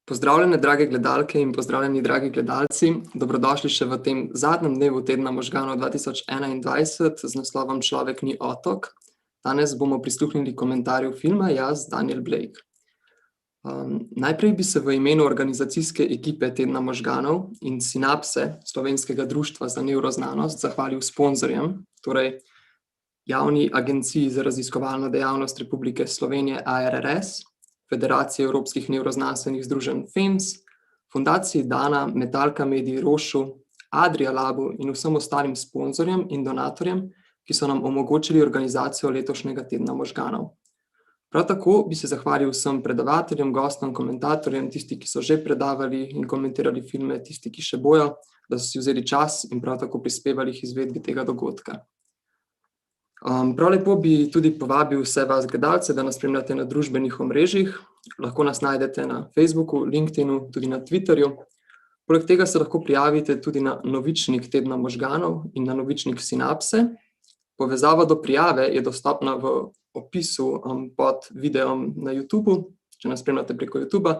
Pozdravljene, drage gledalke in pozdravljeni, dragi gledalci. Dobrodošli še v tem zadnjem dnevu tedna možganov 2021 z naslovom Človek ni otok. Danes bomo prisluhnili komentarju filma Jaz, Daniel Blake. Najprej bi se v imenu organizacijske ekipe tedna možganov in Sinapse Slovenskega društva za nevroznanost zahvalil sponzorjem, torej Javni agenciji za raziskovalno dejavnost Republike Slovenije ARRS, Federacije evropskih nevroznanstvenih združenj FEMS, Fundaciji Dana, Metalka Mediji Rošu, Adria Labu in vsem ostalim sponzorjem in donatorjem, ki so nam omogočili organizacijo letošnjega tedna možganov. Prav tako bi se zahvalil vsem predavateljem, gostom, komentatorjem, tisti, ki so že predavali in komentirali filme, tisti, ki še bojo, da so si vzeli čas in prav tako prispevali k izvedbi tega dogodka. Prav lepo bi tudi povabil vse vas gledalce, da nas spremljate na družbenih omrežjih. Lahko nas najdete na Facebooku, LinkedInu, tudi na Twitterju. Poleg tega se lahko prijavite tudi na novičnik tedna možganov in na novičnik Sinapse. Povezava do prijave je dostopna v opisu pod videom na YouTubeu, če nas spremljate preko YouTubea,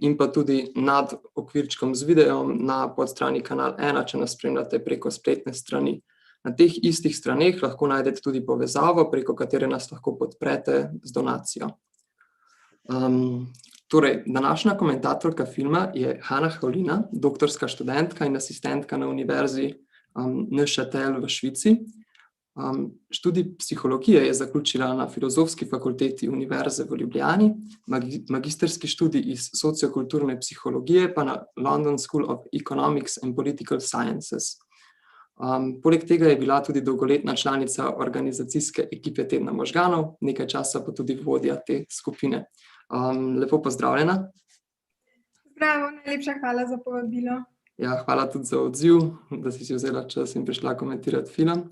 in pa tudi nad okvirčkom z videom na podstrani Kanal 1, če nas spremljate preko spletne strani. Na teh istih straneh lahko najdete tudi povezavo, preko katere nas lahko podprete z donacijo. Torej, današnja komentatorka filma je Hanna Haulina, doktorska študentka in asistentka na univerzi Neuchâtel v Švici. Študij psihologije je zaključila na Filozofski fakulteti Univerze v Ljubljani, magistrski študij iz sociokulturne psihologije pa na London School of Economics and Political Sciences. Poleg tega je bila tudi dolgoletna članica organizacijske ekipe tedna možganov, nekaj časa pa tudi vodja te skupine. Lepo pozdravljena. Zdravo, najlepša hvala za povabilo. Ja, hvala tudi za odziv, da si vzela čas in prišla komentirati film.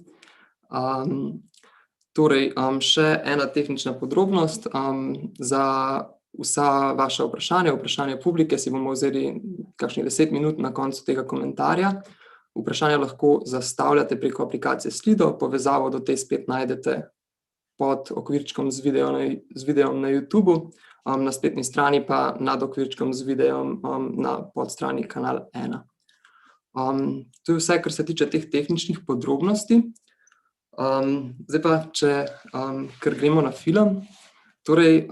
Torej, še ena tehnična podrobnost. Za vsa vaša vprašanja publike si bomo vzeli kakšnih 10 minut na koncu tega komentarja. Vprašanja lahko zastavljate preko aplikacije Slido, povezavo do te spet najdete pod okvirčkom z videom na YouTubeu, na spletni strani pa nad okvirčkom z videom na podstrani Kanal 1. To je vse, kar se tiče teh tehničnih podrobnosti. Zdaj pa, ker gremo na film. Torej,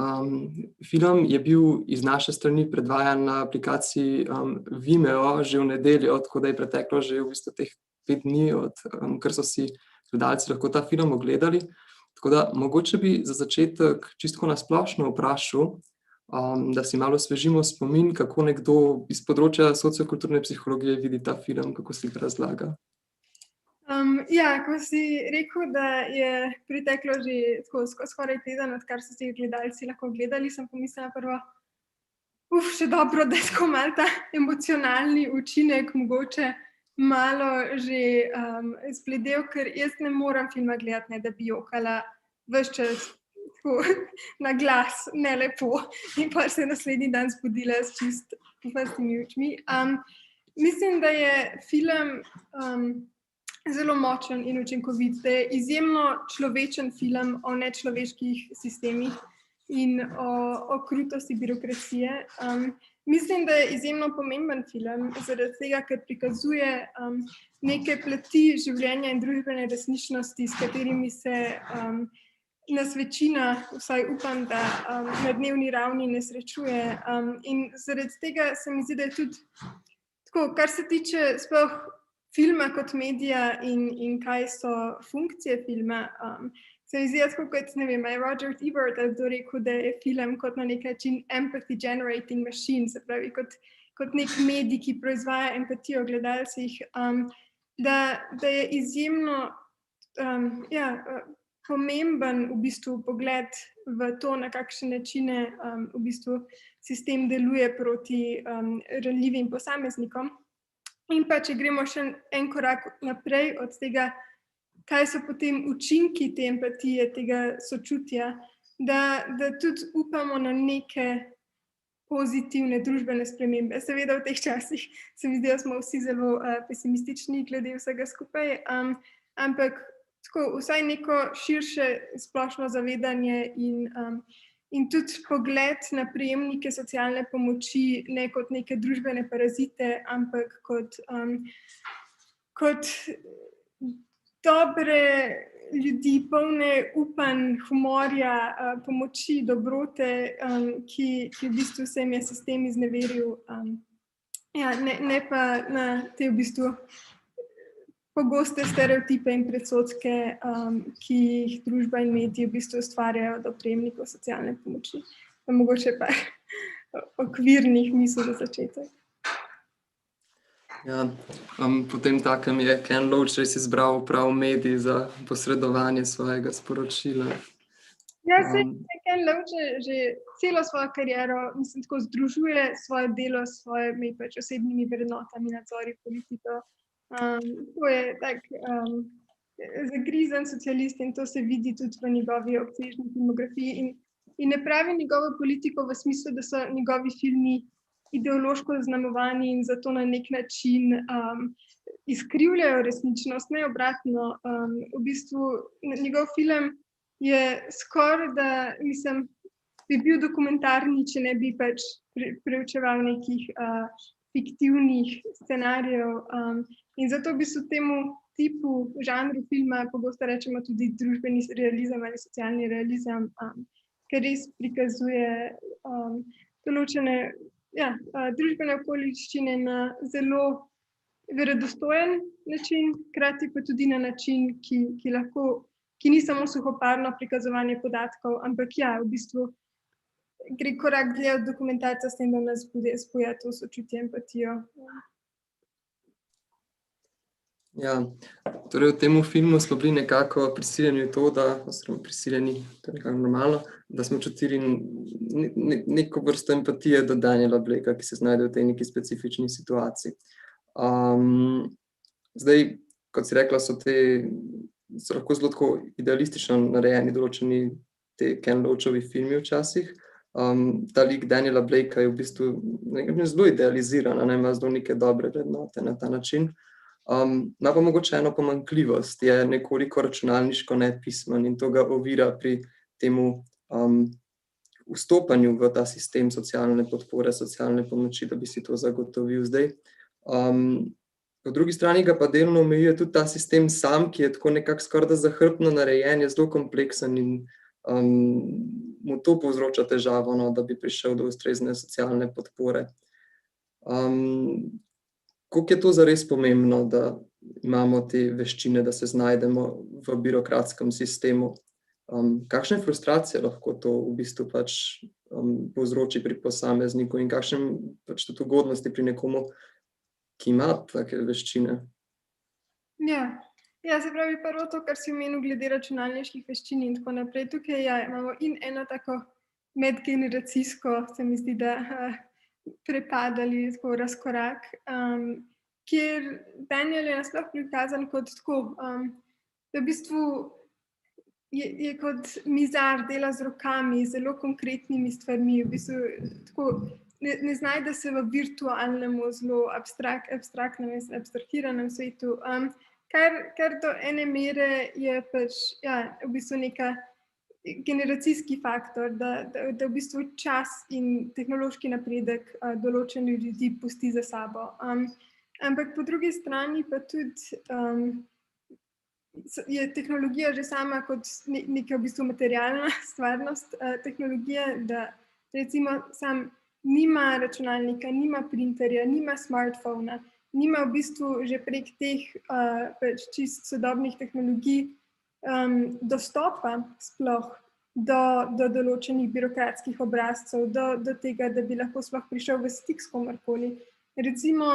film je bil iz naše strani predvajan na aplikaciji Vimeo že v nedeljo, tako da je preteklo že v bistvu teh 5 dni, kar so si gledalci lahko ta film ogledali. Tako da mogoče bi za začetek čisto na splošno vprašal, da si malo osvežimo spomin, kako nekdo iz področja sociokulturne psihologije vidi ta film, kako si ga razlaga. Ko si rekel, da je priteklo že skoraj teden, odkar so si gledalci lahko gledali, sem pomislila prvo, še dobro, da je tako malo ta emocionalni učinek mogoče malo že zbledel, ker jaz ne morem filma gledati, ne da bi jokala ves čas tako na glas, ne lepo, in pa se naslednji dan zbudila s čist pustimi očmi. Mislim, da je film zelo močen in učinkovit, da je izjemno človečen film o nečloveških sistemih in o krutosti birokracije. Mislim, da je izjemno pomemben film, zaradi tega, ker prikazuje neke plati življenja in družbene resničnosti, s katerimi se nas večina, vsaj upam, da na dnevni ravni ne srečuje. In zaradi tega se mi zdi, da je tudi tako, kar se tiče sploh filma kot medija in kaj so funkcije filma. Se mi zdi, tako kot, ne vem, je Roger Ebert rekel, da je film kot na nek način empathy generating machine, se pravi kot nek medij, ki proizvaja empatijo v gledalcih, da je izjemno pomemben v bistvu pogled v to, na kakšne načine v bistvu sistem deluje proti ranljivim posameznikom. In pa, če gremo še en korak naprej od tega, kaj so potem učinki te empatije, tega sočutja, da tudi upamo na neke pozitivne družbene spremembe. Seveda v teh časih se mi zdi, da smo vsi zelo pesimistični glede vsega skupaj, ampak tako, vsaj neko širše splošno zavedanje in tudi pogled na prejemnike socialne pomoči ne kot neke družbene parazite, ampak kot dobre ljudi, polne upanj, humorja, pomoči, dobrote, ki v bistvu se jim je sistem izneveril. Ne pa na te v bistvu pogoste stereotipe in predsodke, ki jih družba in mediji v bistvu ustvarjajo do prejemnikov socialne pomoči. Pa mogoče pa okvirnih misli za začetek. Ja, potem takem je Ken Loach res izbral prav medij za posredovanje svojega sporočila. Ja, Ken Loach že celo svojo kariero, mislim, tako združuje svoje delo s svojimi pač osebnimi vrednotami, nadzori politiko. To je tak zagrizen socialist in to se vidi tudi v njegovi obsežni filmografiji in ne pravi njegovo politiko v smislu, da so njegovi filmi ideološko zaznamovani in zato na nek način izkrivljajo resničnost, ne obratno. V bistvu njegov film je skoraj da, mislim, bi bil dokumentarni, če ne bi pač preučeval nekih fiktivnih scenarijev. In zato v bistvu temu tipu žanru filma pogosto rečemo tudi družbeni realizem ali socialni realizem, ker res prikazuje določene družbene okoliščine na zelo verodostojen način, hkrati pa tudi na način, ki ni samo suhoparno prikazovanje podatkov, ampak v bistvu gre korak dlje od dokumentarca s tem, da nas spoja to sočutje, empatijo. Ja, torej v tem filmu smo bili nekako prisiljeni v to, to je nekako normalno, da smo čutili neko vrsto empatije do Daniela Blakea, ki se znajde v tej neki specifični situaciji. Zdaj, kot si rekla, so lahko zelo tako idealistično narejeni določeni te Ken Loachovi filmi včasih. Ta lik Daniela Blakea je v bistvu zelo idealiziran, ima zelo neke dobre vrednote na ta način. Ima pa mogoče eno pomanjkljivost, je nekoliko računalniško nepismen in to ga ovira pri temu vstopanju v ta sistem socialne podpore, socialne pomoči, da bi si to zagotovil zdaj. Po drugi strani ga pa delno omejuje tudi ta sistem sam, ki je tako nekako skoraj da zahrbtno narejen, je zelo kompleksen in mu to povzroča težavo, da bi prišel do ustrezne socialne podpore. Koliko je to zares pomembno, da imamo te veščine, da se znajdemo v birokratskem sistemu? Kakšne frustracije lahko to v bistvu pač povzroči pri posamezniku in kakšne pač tudi ugodnosti pri nekomu, ki ima take veščine? Ja, se pravi, prvo to, kar si omenil glede računalniških veščin in tako naprej. Tukaj imamo in eno tako medgeneracijsko, se mi zdi, da prepad ali tako razkorak, kjer Daniel je nasploh prikazan kot tako, da v bistvu je kot mizar, dela z rokami, zelo konkretnimi stvarmi, v bistvu tako ne znajde se v virtualnem, zelo abstraktnem, abstrahiranem svetu, kar do ene mere je pač v bistvu neka generacijski faktor, da v bistvu čas in tehnološki napredek določene ljudi pusti za sabo. Ampak po drugi strani pa tudi je tehnologija že sama kot neka v bistvu materialna stvarnost tehnologije, da recimo sam nima računalnika, nima printerja, nima smartphona, nima v bistvu že prek teh pač čist sodobnih tehnologij dostopa sploh do določenih birokratskih obrazcev, do tega, da bi lahko sploh prišel v stik s komerkoli. Recimo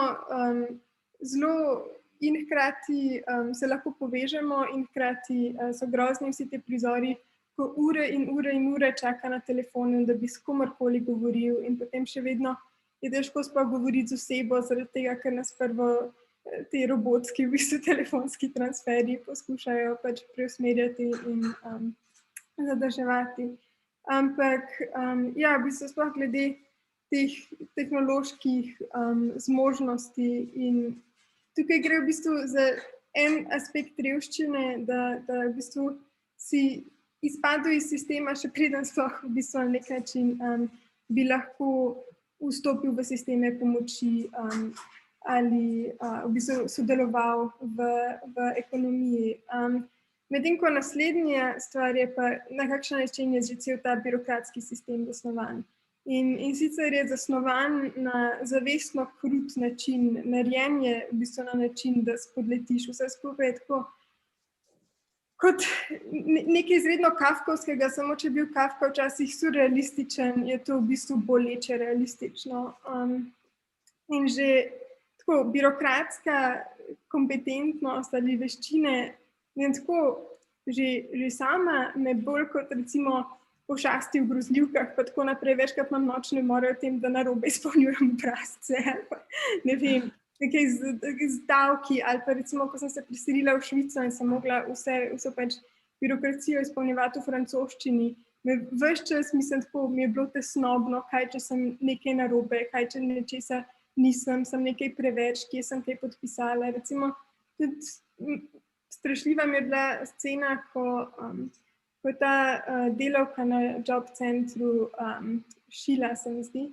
zelo in hkrati se lahko povežemo in hkrati so grozni vsi te prizori, ko ure in ure in ure čaka na telefonu, da bi s komerkoli govoril in potem še vedno je težko sploh govoriti z osebo, zaradi tega, ker nas prvo te robotski, v bistvu telefonski transferji poskušajo pač preusmerjati in zadrževati. Ampak v bistvu sploh glede teh tehnoloških zmožnosti in tukaj gre v bistvu za en aspekt revščine, da v bistvu si izpadel iz sistema, še preden sploh v bistvu na nek način bi lahko vstopil v sisteme pomoči ali v bistvu sodeloval v ekonomiji. Medtem ko naslednja stvar je pa, na kakšen način je že cel ta birokratski sistem zasnovan. In sicer je zasnovan na zavestno krut način, narejen je v bistvu na način, da spodletiš vse skupaj je tako kot nekaj izredno kafkovskega, samo če je bil Kafka včasih surrealističen, je to v bistvu boleče realistično. In že tako birokratska kompetentnost ali veščine, in tako že sama me bolj kot recimo pošasti v grozljivkah, pa tako naprej, večkrat imam nočne more o tem, da narobe izpolnjujem obrazce, ali pa ne vem, nekaj z davki, ali pa recimo, ko sem se preselila v Švico in sem mogla vso pač birokracijo izpolnjevati v francoščini, ves čas mislim tako, mi je bilo tesnobno, kaj če sem nekaj narobe, kaj če nečesa nisem, sem nekaj preveč, kje sem kaj podpisala. Recimo, tudi strašljiva mi je bila scena, ko je ta delavka na job centru Šila, se mi zdi,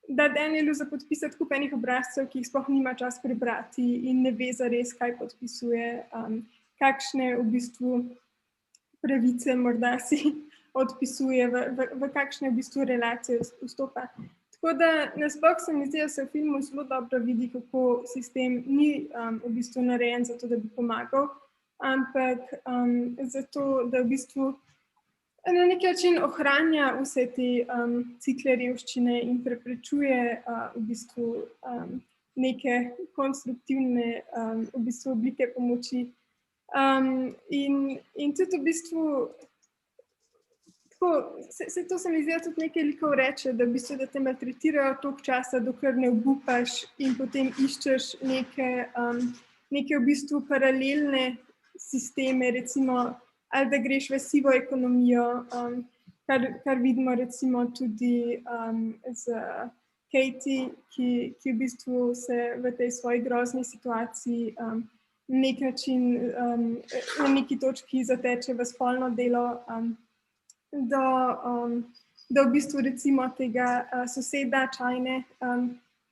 da Danielu za podpisati kup enih obrazcev, ki jih sploh nima čas prebrati in ne ve zares, kaj podpisuje, kakšne v bistvu pravice morda si odpisuje, v kakšne v bistvu relacije vstopa. Tako da nasploh se mi zdi, da se v filmu zelo dobro vidi, kako sistem ni v bistvu narejen zato, da bi pomagal, ampak zato, da v bistvu na nek način ohranja vse te cikle revščine in preprečuje v bistvu neke konstruktivne v bistvu oblike pomoči. In tudi v bistvu tako, to se mi zdi, tudi nekaj likov reče, da v bistvu, da te maltretirajo toliko časa, dokler ne obupaš in potem iščeš neke v bistvu paralelne sisteme, recimo, ali da greš v sivo ekonomijo, kar vidimo recimo tudi z Katie, ki v bistvu se v tej svoji grozni situaciji na nek način na neki točki zateče v spolno delo, do v bistvu recimo tega soseda Čajne,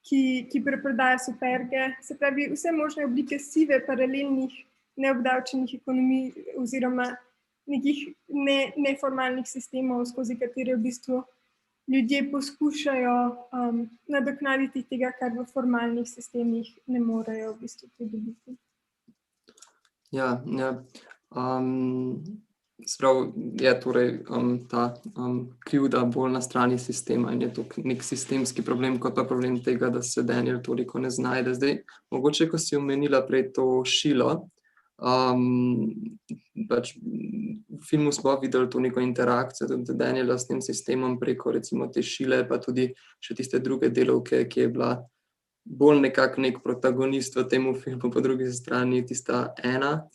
ki preprodaja superge, se pravi vse možne oblike sive, paralelnih, neobdavčenih ekonomij oziroma nekih neformalnih sistemov, skozi katere v bistvu ljudje poskušajo nadoknaditi tega, kar v formalnih sistemih ne morejo v bistvu pridobiti. Ja. Sprav je torej ta krivda bolj na strani sistema in je to nek sistemski problem, kot pa problem tega, da se Daniel toliko ne znajde. Zdaj, mogoče, ko si omenila prej to Šilo, pač v filmu smo videli to neko interakcijo tudi Daniela s tem sistemom preko recimo te Šile, pa tudi še tiste druge delavke, ki je bila bolj nekako nek protagonist v tem filmu, po drugi strani tista Ena.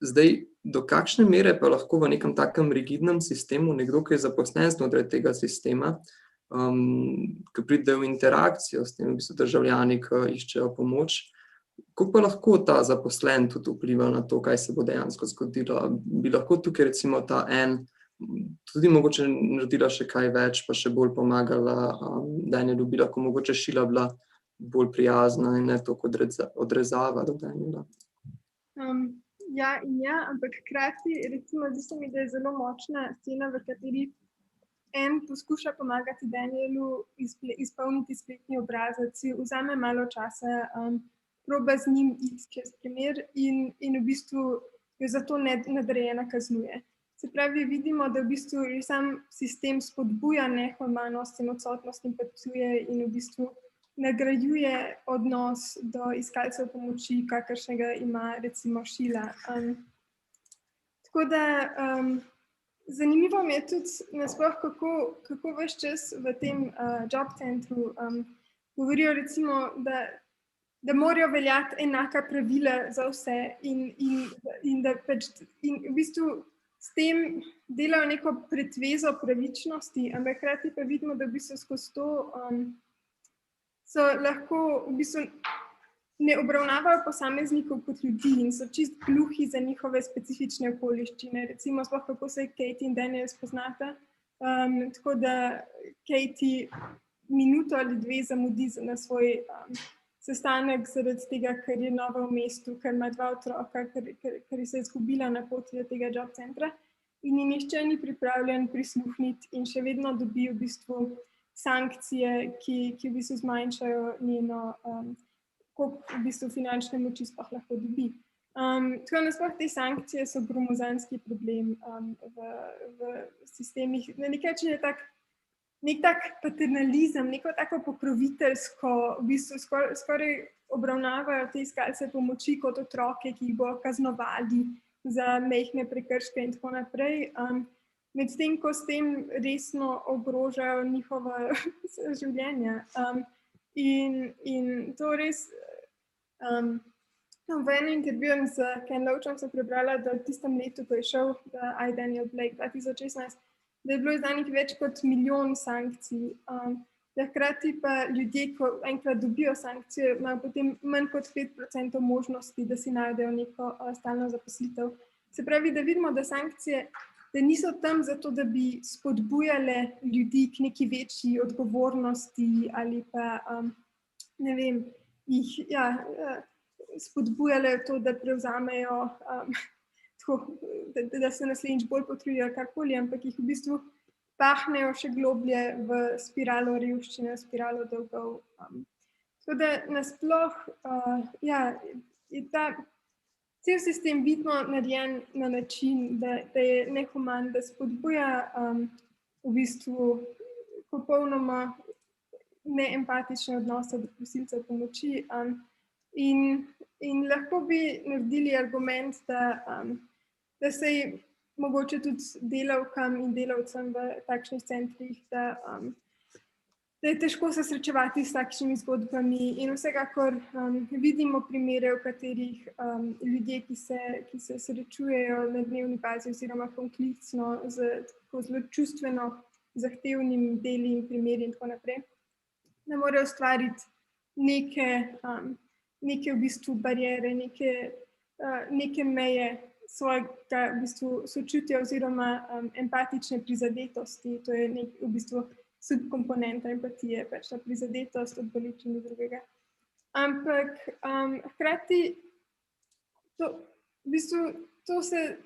Zdaj, do kakšne mere pa lahko v nekem takem rigidnem sistemu nekdo, ki je zaposlen znotraj tega sistema, ki pride v interakcijo s temi v bistvu državljani, ki iščejo pomoč, kako pa lahko ta zaposlen tudi vpliva na to, kaj se bo dejansko zgodilo? Bi lahko tukaj recimo ta En tudi mogoče naredila še kaj več, pa še bolj pomagala Danielu, bi lahko mogoče Šila bila bolj prijazna in ne toliko odrezava do Daniela? Ja in ja, ampak hkrati recimo zdi se mi, da je zelo močna scena, v kateri En poskuša pomagati Danielu izpolniti spletni obrazec, si vzame malo časa, proba z njim iti čez primer in v bistvu jo zato nadrejena kaznuje. Se pravi, vidimo, da v bistvu že sam sistem spodbuja nehumanost in odsotnost empatije in v bistvu nagrajuje odnos do iskalcev pomoči, kakršnega ima recimo Šila. Tako da zanimivo mi je tudi nasploh, kako ves čas v tem job centru govorijo recimo, da morajo veljati enaka pravila za vse in da pač in v bistvu s tem delajo neko pretvezo pravičnosti, ampak hkrati pa vidimo, da v bistvu skozi to so lahko v bistvu ne obravnavajo posameznikov kot ljudi in so čist gluhi za njihove specifične okoliščine. Recimo, sploh kako se Katie in Daniel spoznata. Tako da Katie minuto ali dve zamudi na svoj sestanek zaradi tega, ker je nova v mestu, ker ima 2 otroka, ker se je izgubila na poti do tega job centra in ji nihče ni pripravljen prisluhniti in še vedno dobi v bistvu sankcije, ki v bistvu zmanjšajo njeno, koliko v bistvu finančne moči sploh lahko dobi. Tako nasploh te sankcije so gromozanski problem v sistemih. Na nekaj način je nek tak paternalizem, neko tako pokroviteljsko, v bistvu skoraj obravnavajo te iskalce pomoči kot otroke, ki jih bodo kaznovali za majhne prekrške in tako naprej. Medtem ko s tem resno ogrožajo njihova življenja. In to res, v enem intervjuju z Ken Loachom sem prebrala, da v tistem letu, ko je šel I, Daniel Blake 2016, da je bilo izdanih več kot 1 milijon sankcij. Da hkrati pa ljudje, ko enkrat dobijo sankcije, imajo potem manj kot 5% možnosti, da si najdejo neko stalno zaposlitev. Se pravi, da vidimo, da sankcije da niso tam zato, da bi spodbujale ljudi k neki večji odgovornosti ali pa, ne vem, jih spodbujale to, da prevzamejo, da se naslednjič bolj potrudijo karkoli, ampak jih v bistvu pahnejo še globlje v spiralo revščine, spiralo dolgov. Tako da nasploh, je ta cel sistem vidno narejen na način, da je nehuman, da spodbuja v bistvu popolnoma neempatične odnose do prosilcev pomoči. In lahko bi naredili argument, da se mogoče tudi delavkam in delavcem v takšnih centrih, da je težko se srečevati s takšnimi zgodbami in vsekakor vidimo primere, v katerih ljudje, ki se srečujejo na dnevni bazi oziroma konfliktno z tako zelo čustveno zahtevnimi deli in primeri in tako naprej, da morajo ustvariti neke v bistvu bariere, neke meje svojega v bistvu sočutja oziroma empatične prizadetosti. To je v bistvu subkomponenta empatije, pač ta prizadetost od bolečine drugega. Ampak hkrati v bistvu to se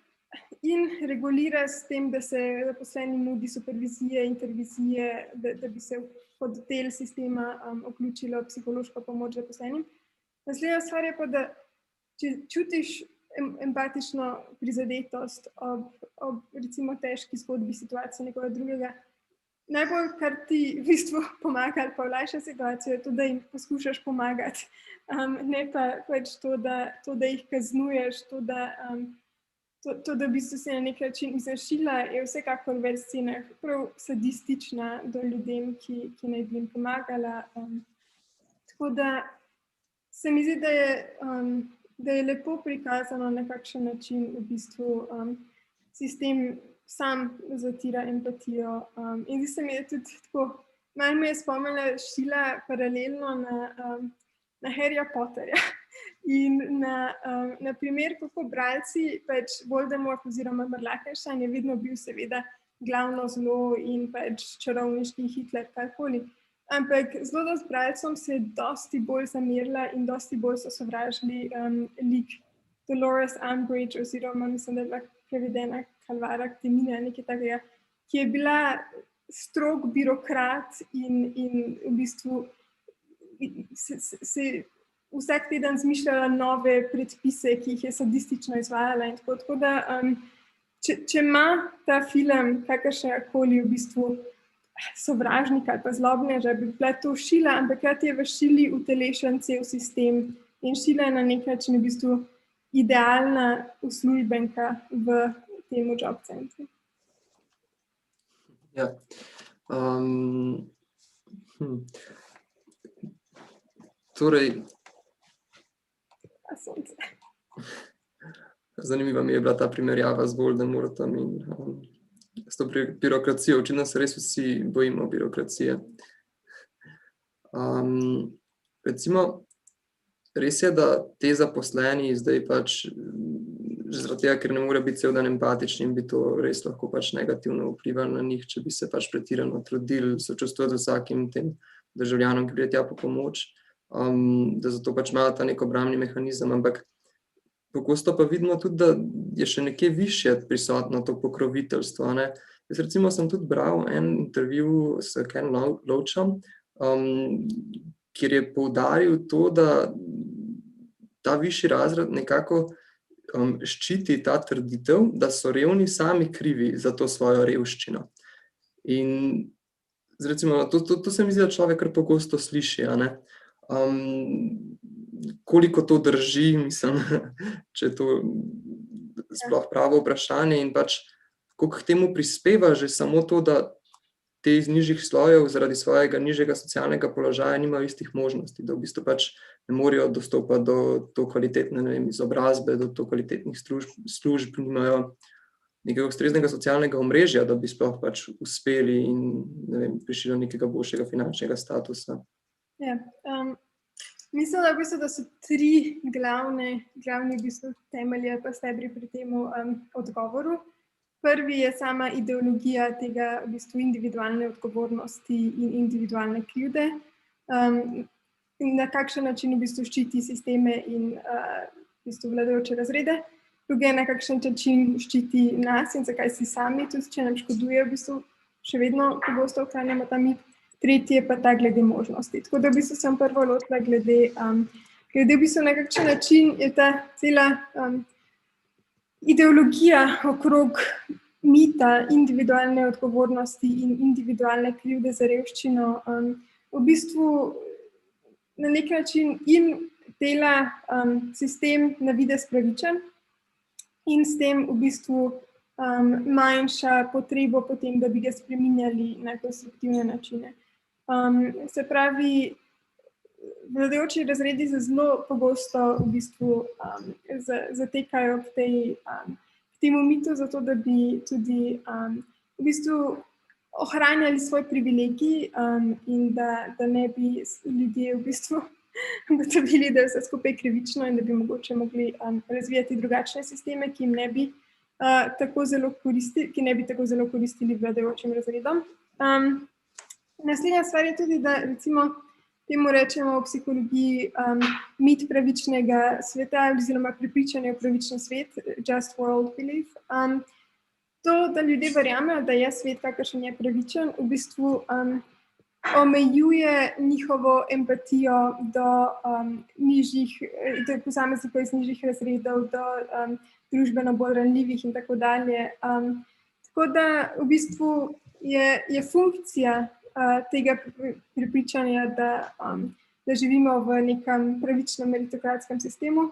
in regulira s tem, da se zaposleni nudi supervizije, intervizije, da bi se pod del sistema vključilo psihološko pomoč zaposlenim. Naslednja stvar je pa, da če čutiš empatično prizadetost ob recimo težki zgodbi situacije nekoga drugega, najbolj, kar ti v bistvu pomaga ali pa olajša situacijo, je to, da jim poskušaš pomagati. Ne pa pač to, da jih kaznuješ, to, da v bistvu se na nek način izrašila, je vsekakor v več scenah prav sadistična do ljudem, ki naj bi jim pomagala. Tako da se mi zdi, da je lepo prikazano na kakšen način v bistvu sistem sam zatira empatijo. In zdi se mi, da tudi tako, malo me je spomnila Šila paralelno na Harryja Potterja in na primer, kako bralci pač Voldemort oziroma Mrlakenstein je vedno bil seveda glavno zlo in pač čarovniški Hitler, karkoli. Ampak zelo dosti bralcem se je dosti bolj zamerila in dosti bolj so sovražili lik Dolores Umbridge oziroma mislim, da je bila prevedena Kalvara Temina, nekaj takega, ki je bila strog birokrat in v bistvu se vsak teden zmišljala nove predpise, ki jih je sadistično izvajala in tako da če ima ta film kakršnekoli v bistvu sovražnika ali pa zlobneža, bi bila to Šila, ampak je v Šili utelešen cel sistem in Šila je na nek način v bistvu idealna uslužbenka v temu job centru. Ja. Torej, zanimiva mi je bila ta primerjava z Voldemortom in s to birokracijo. Očitno se res vsi bojimo birokracije. Recimo, res je, da te zaposleni zdaj pač že zaradi tega, ker ne more biti cel dan empatični in bi to res lahko pač negativno vplivalo na njih, če bi se pač pretirano trudili sočustvovati z vsakim tem državljanom, ki pride tja po pomoč, da zato pač imajo ta nek obrambni mehanizem, ampak pogosto pa vidimo tudi, da je še nekje višje prisotno to pokroviteljstvo, ne. Jaz recimo sem tudi bral en intervju s Ken Loachom, kjer je poudaril to, da ta višji razred nekako ščiti ta trditev, da so revni sami krivi za to svojo revščino. In recimo, to se mi zdi, da človek kar pogosto sliši, a ne. Koliko to drži, mislim, če je to sploh pravo vprašanje in pač koliko k temu prispeva že samo to, da te iz nižjih slojev zaradi svojega nižjega socialnega položaja nimajo istih možnosti, da v bistvu pač ne morejo dostopati do to kvalitetne, ne vem, izobrazbe, do to kvalitetnih služb, nimajo nekega ustreznega socialnega omrežja, da bi sploh pač uspeli in, ne vem, prišli do nekega boljšega finančnega statusa. Ja, mislim, da so tri glavni v bistvu temelje pa stebri pri temu odgovoru. Prvi je sama ideologija tega v bistvu individualne odgovornosti in individualne krivde, in na kakšen način v bistvu ščiti sisteme in v bistvu vladajoče razrede. Drugi je na kakšen način ščiti nas in zakaj si sami, tudi če nam škoduje, v bistvu še vedno pogosto ohranjamo ta mit. Tretji je pa ta glede možnosti. Tako da v bistvu sem prvo lotila glede v bistvu na kakšen način je ta cela ideologija okrog mita individualne odgovornosti in individualne krivde za revščino v bistvu na nek način in dela sistem na videz pravičen in s tem v bistvu manjša potrebo potem, da bi ga spreminjali na konstruktivne načine. Se pravi, vladajoči razredi se zelo pogosto v bistvu zatekajo k temu mitu, zato da bi tudi v bistvu ohranjali svoj privilegij in da ne bi ljudje v bistvu ugotovili, da je vse skupaj krivično in da bi mogoče mogli razvijati drugačne sisteme, ki ne bi tako zelo koristili vladajočim razredom. Naslednja stvar je tudi, da recimo temu rečemo v psihologiji mit pravičnega sveta oziroma prepričanje v pravičen svet, just world belief. To, da ljudje verjamejo, da je svet, kakršen je pravičen, v bistvu omejuje njihovo empatijo do posameznikov iz nižjih razredov, do družbeno bolj ranljivih in tako dalje. Tako da v bistvu je funkcija tega prepričanja, da živimo v nekem pravičnem meritokratskem sistemu,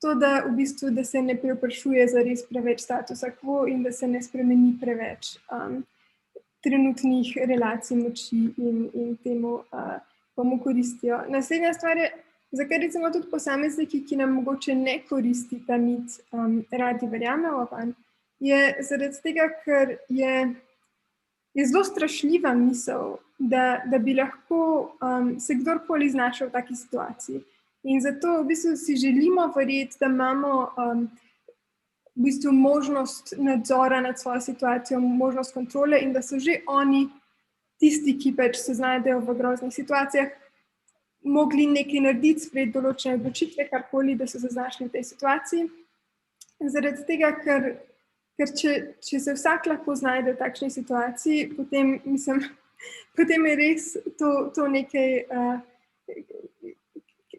to, da v bistvu da se ne preoprašuje zares preveč statusa quo in da se ne spremeni preveč trenutnih relacij moči in temu komu koristijo. Naslednja stvar je, zakaj recimo tudi posamezniki, ki nam mogoče ne koristi ta mit, radi verjamejo vanj, je zaradi tega, ker je zelo strašljiva misel, da bi lahko se kdorkoli znašel v taki situaciji. In zato v bistvu si želimo verjeti, da imamo v bistvu možnost nadzora nad svojo situacijo, možnost kontrole in da so že oni tisti, ki pač se znajdejo v groznih situacijah, mogli nekaj narediti, sprejeti določene odločitve, karkoli, da so se znašli v tej situaciji. Zaradi tega, ker če se vsak lahko znajde v takšni situaciji, potem je res to nekaj,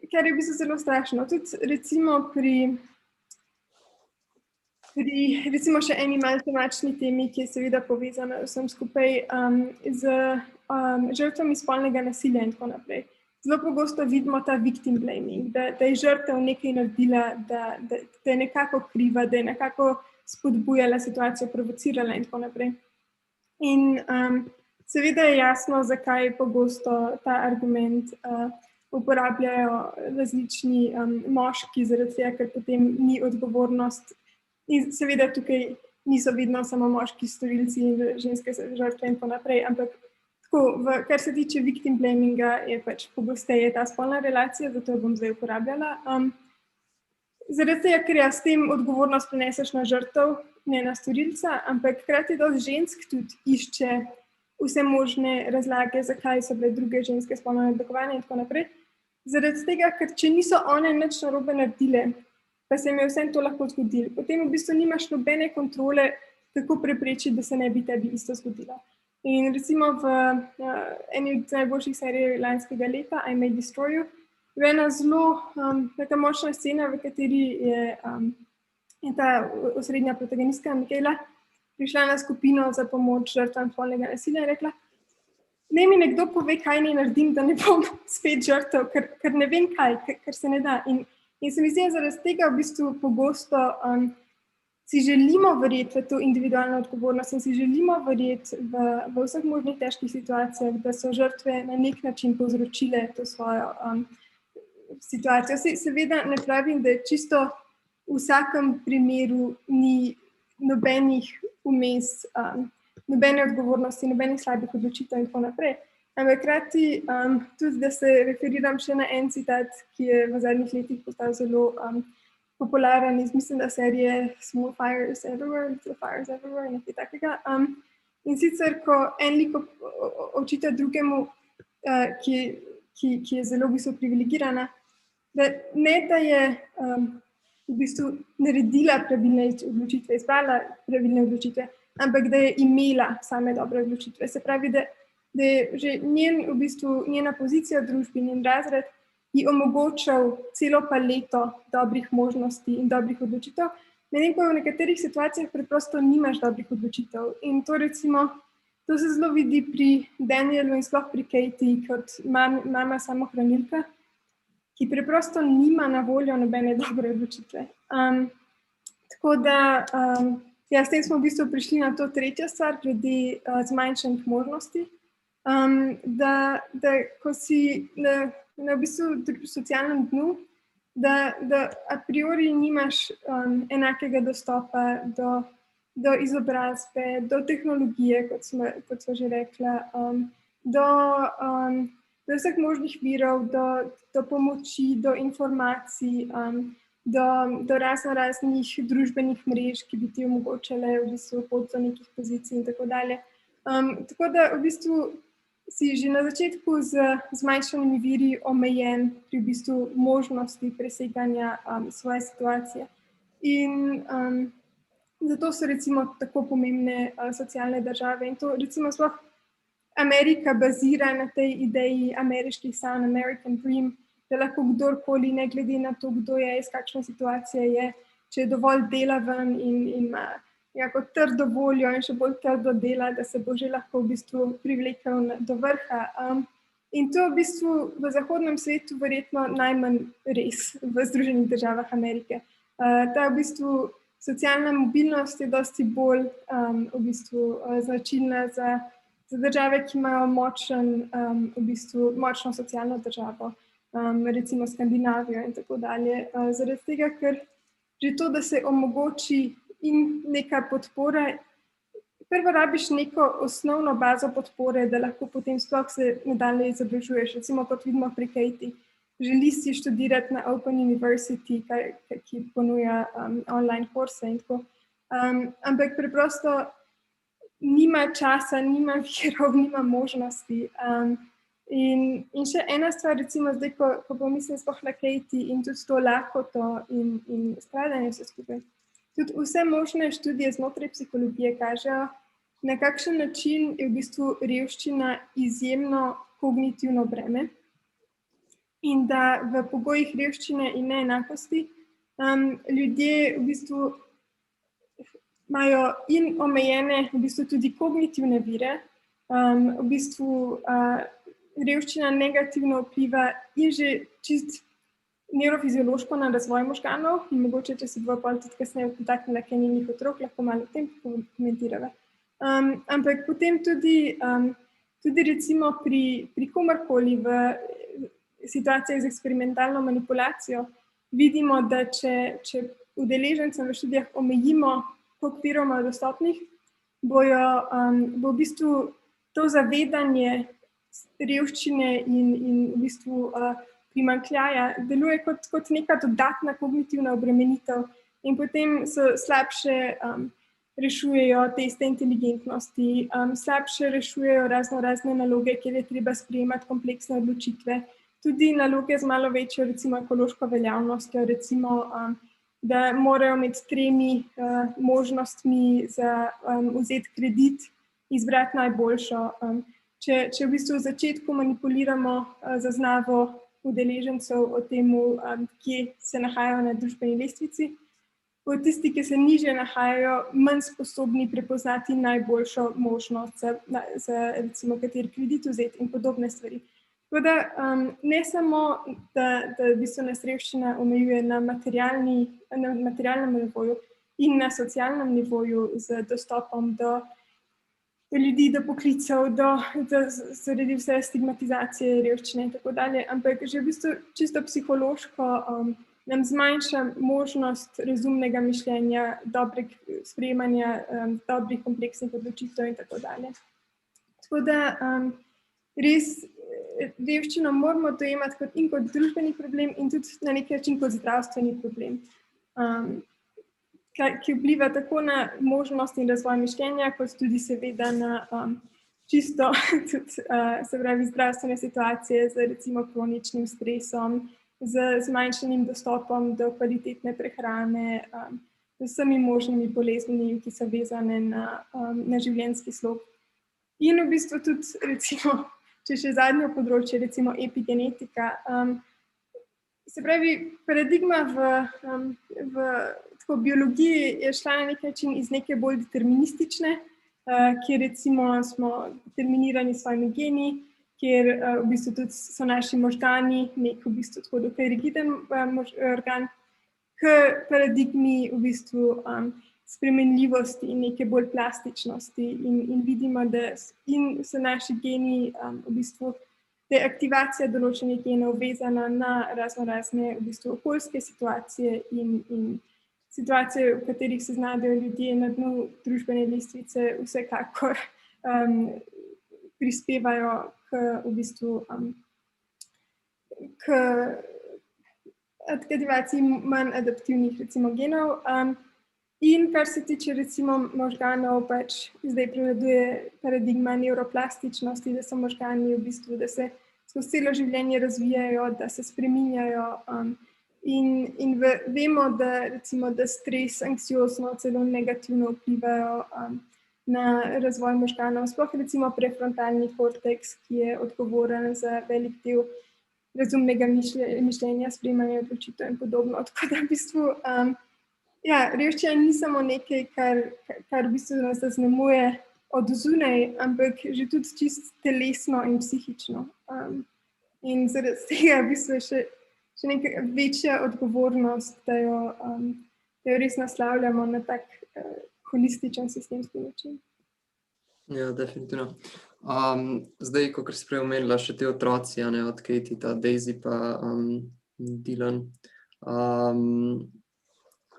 kar je v bistvu zelo strašno. Tudi recimo recimo še eni malce temačni temi, ki je seveda povezana vsem skupaj z žrtvami spolnega nasilja in tako naprej. Zelo pogosto vidimo ta victim blaming, da je žrtev nekaj naredila, da je nekako kriva, da je nekako spodbujala situacijo, provocirala in tako naprej. In seveda je jasno, zakaj pogosto ta argument uporabljajo različni moški, zaradi tega, ker potem ni odgovornost. In seveda tukaj niso vedno samo moški storilci in ženske žrtve in tako naprej, ampak Kar se tiče victim blaminga, je pač pogosteje ta spolna relacija, zato jo bom zdaj uporabljala. Zaradi tega, ker s tem odgovornost preneseš na žrtev, ne na storilca, ampak hkrati dosti žensk tudi išče vse možne razlage, zakaj so bile druge ženske spolno nadlegovane in tako naprej. Zaradi tega, ker če niso one nič narobe naredile, pa se jim je vse to lahko zgodilo, potem v bistvu nimaš nobene kontrole, kako preprečiti, da se ne bi tebi isto zgodilo. In recimo v eni od najboljših serij lanskega leta, I May Destroy You, je ena zelo taka močna scena, v kateri je ta osrednja protagonistka Michaela prišla na skupino za pomoč žrtvam spolnega nasilja in rekla, naj mi nekdo pove, kaj naj naredim, da ne bom spet žrtev, ker ne vem kaj, ker se ne da. In se mi zdi, zaradi tega v bistvu pogosto si želimo verjeti v to individualno odgovornost in si želimo verjeti v vseh možnih težkih situacijah, da so žrtve na nek način povzročile to svojo situacijo. Seveda ne pravim, da je čisto v vsakem primeru ni nobenih vmes, nobene odgovornosti, nobenih slabih odločitev in tako naprej. Ampak hkrati tudi, da se referiram še na en citat, ki je v zadnjih letih postal zelo popularen iz, mislim, da serije Small Fires Everywhere, Little Fires Everywhere, nekaj takega. In sicer, ko en lik očita drugemu, ki je zelo v bistvu privilegirana, da ne da je v bistvu naredila pravilne odločitve, izbrala pravilne odločitve, ampak da je imela same dobre odločitve. Se pravi, da je že njena pozicija v družbi, njen razred, ji omogočal celo paleto dobrih možnosti in dobrih odločitev, medtem ko v nekaterih situacijah preprosto nimaš dobrih odločitev. In to recimo, to se zelo vidi pri Danielu in sploh pri Katie kot mama samohranilka, ki preprosto nima na voljo nobene dobre odločitve. Tako da, s tem smo v bistvu prišli na to tretjo stvar, glede zmanjšanih možnosti, da ko si na v bistvu socialnem dnu, da a priori nimaš enakega dostopa do izobrazbe, do tehnologije, kot smo že rekla, do vseh možnih virov, do pomoči, do informacij, do raznih družbenih mrež, ki bi ti omogočale v bistvu pot do nekih pozicij in tako dalje. Tako da v bistvu si že na začetku z zmanjšanimi viri omejen pri v bistvu možnosti preseganja svoje situacije. In zato so recimo tako pomembne socialne države. In to recimo sploh Amerika bazira na tej ideji ameriških sanj, American Dream, da lahko kdorkoli, ne glede na to, kdo je, iz kakšne situacije je, če je dovolj delaven in ima jako trdo voljo in še bolj trdo dela, da se bo že lahko v bistvu privlekel do vrha. In to v bistvu v zahodnem svetu verjetno najmanj res v Združenih državah Amerike. Ta v bistvu socialna mobilnost je dosti bolj v bistvu značilna za države, ki imajo močno socialno državo, recimo Skandinavijo in tako dalje. Zaradi tega, ker že to, da se omogoči in neka podpora, prvo rabiš neko osnovno bazo podpore, da lahko potem sploh se nadaljnje izobražuješ. Recimo, kot vidimo pri Katie, želi si študirati na Open University, ki ponuja online kurse in tako. Ampak preprosto nima časa, nima virov, nima možnosti. In še ena stvar, recimo zdaj, ko pomislim sploh na Katie in tudi to lakoto in stradanje vse skupaj. Tudi vse možne študije znotraj psihologije kažejo, na kakšen način je v bistvu revščina izjemno kognitivno breme in da v pogojih revščine in neenakosti ljudje v bistvu imajo in omejene v bistvu tudi kognitivne vire, v bistvu revščina negativno vpliva in že čist nevrofiziološko na razvoj možganov in mogoče, če se bo pol tudi kasneje dotaknila kaj njenih otrok, lahko malo o tem komentirava. Ampak potem tudi recimo pri komorkoli v situacijah z eksperimentalno manipulacijo vidimo, da če udeležencem v študijah omejimo, koliko virov imajo dostopnih, bo v bistvu to zavedanje revščine in v bistvu primanjkljaja deluje kot neka dodatna kognitivna obremenitev in potem se slabše rešujejo teste inteligentnosti, slabše rešujejo razne naloge, kjer je treba sprejemati kompleksne odločitve, tudi naloge z malo večjo recimo ekološko veljavnostjo, recimo da morajo med 3 možnostmi za vzeti kredit, izbrati najboljšo. Če v bistvu v začetku manipuliramo zaznavo udeležencev o tem, kje se nahajajo na družbeni lestvici, bodo tisti, ki se nižje nahajajo, manj sposobni prepoznati najboljšo možnost za recimo kateri kredit vzeti in podobne stvari. Tako da ne samo, da v bistvu nas revščina omejuje na materialnem nivoju in na socialnem nivoju z dostopom do ljudi, do poklicev, zaradi vse stigmatizacije, revščine in tako dalje, ampak že v bistvu čisto psihološko nam zmanjša možnost razumnega mišljenja, sprejemanja dobrih kompleksnih odločitev in tako dalje. Tako da res revščino moramo dojemati kot družbeni problem in tudi na neki način kot zdravstveni problem, ki vpliva tako na možnost in razvoj mišljenja, kot tudi seveda na čisto tudi, se pravi zdravstvene situacije z recimo kroničnim stresom, z zmanjšanim dostopom do kvalitetne prehrane, z vsemi možnimi boleznimi, ki so vezane na življenjski slog. In v bistvu tudi recimo, če še zadnje področje, recimo epigenetika, se pravi paradigma v biologiji je šla na nek način iz neke bolj deterministične, kjer recimo smo determinirani s svojimi geni, kjer v bistvu tudi so naši možgani nek v bistvu tako dokaj rigiden organ, k paradigmi v bistvu spremenljivosti in neke bolj plastičnosti in vidimo, da so naši geni v bistvu, da je aktivacija določenih genov vezana na razne v bistvu okoljske situacije in situacije, v katerih se znajdejo ljudje na dnu družbene lestvice, vsekakor prispevajo v bistvu k aktivaciji manj adaptivnih recimo genov. In kar se tiče recimo možganov, pač zdaj prevladuje paradigma nevroplastičnosti, da so možgani v bistvu, da se skozi celo življenje razvijajo, da se spreminjajo. In vemo, da recimo, da stres, anksiozno, celo negativno vplivajo na razvoj možganov, sploh recimo prefrontalni korteks, ki je odgovoren za velik del razumnega mišljenja, sprejemanja odločitev in podobno. Tako da v bistvu, revščina ni samo nekaj, kar v bistvu nas zaznamuje od zunaj, ampak že tudi čisto telesno in psihično. In zaradi tega v bistvu je še neka večja odgovornost, da jo res naslavljamo na tak holističen sistemski način. Ja, definitivno. Zdaj, kakor si prej omenila, še te otroci, od Katie, ta Daisy pa Dylan.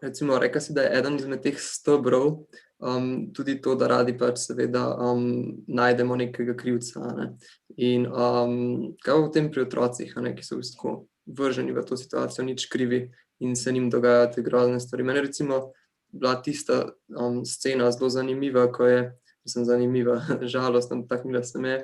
Recimo, rekla si, da je eden izmed teh stebrov tudi to, da radi pač seveda najdemo nekega krivca. In kaj v tem pri otrocih, ki so v bistvu vrženi v to situacijo, nič krivi in se njim dogajajo te grozne stvari. Mene recimo bila tista scena zelo zanimiva, žalostna, taknila se me,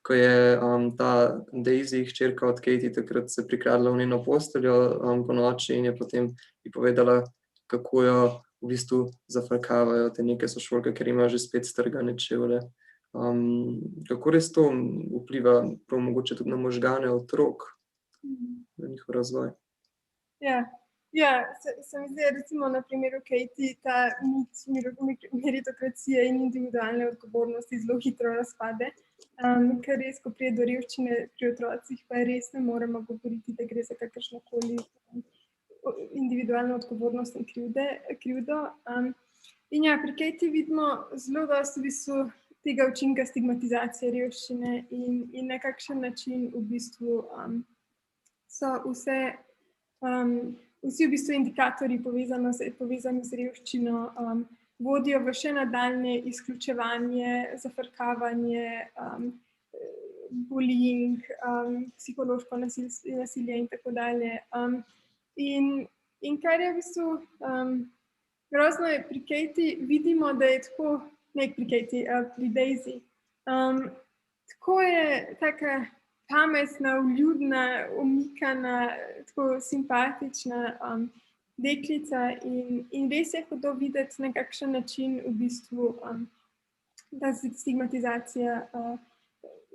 ko je ta Daisy, hčerka od Katie, takrat se prikradla v njeno posteljo po noči in je potem ji povedala, kako jo v bistvu zafrkavajo te neke sošolke, ker imajo že spet strgane čevlje. Kako res to vpliva prav mogoče tudi na možgane otrok, na njihov razvoj? Ja, se mi zdi, recimo na primeru Katie, ta mit meritokracije in individualne odgovornosti zelo hitro razpade, ker res, ko pride do revščine pri otrocih, pa res ne moremo govoriti, da gre za kakršnokoli individualno odgovornost in krivdo. In pri Katie vidimo zelo dosti v bistvu tega učinka stigmatizacije revščine in na kakšen način v bistvu so vsi v bistvu indikatorji povezani z revščino, vodijo v še nadaljnje izključevanje, zafrkavanje, bullying, psihološko nasilje in tako dalje. In kar je v bistvu grozno je pri Katie, vidimo, da je tako, ne pri Katie, pri Daisy, tako je taka pametna, vljudna, omikana, tako simpatična deklica in res je hudo videti, na kakšen način v bistvu ta stigmatizacija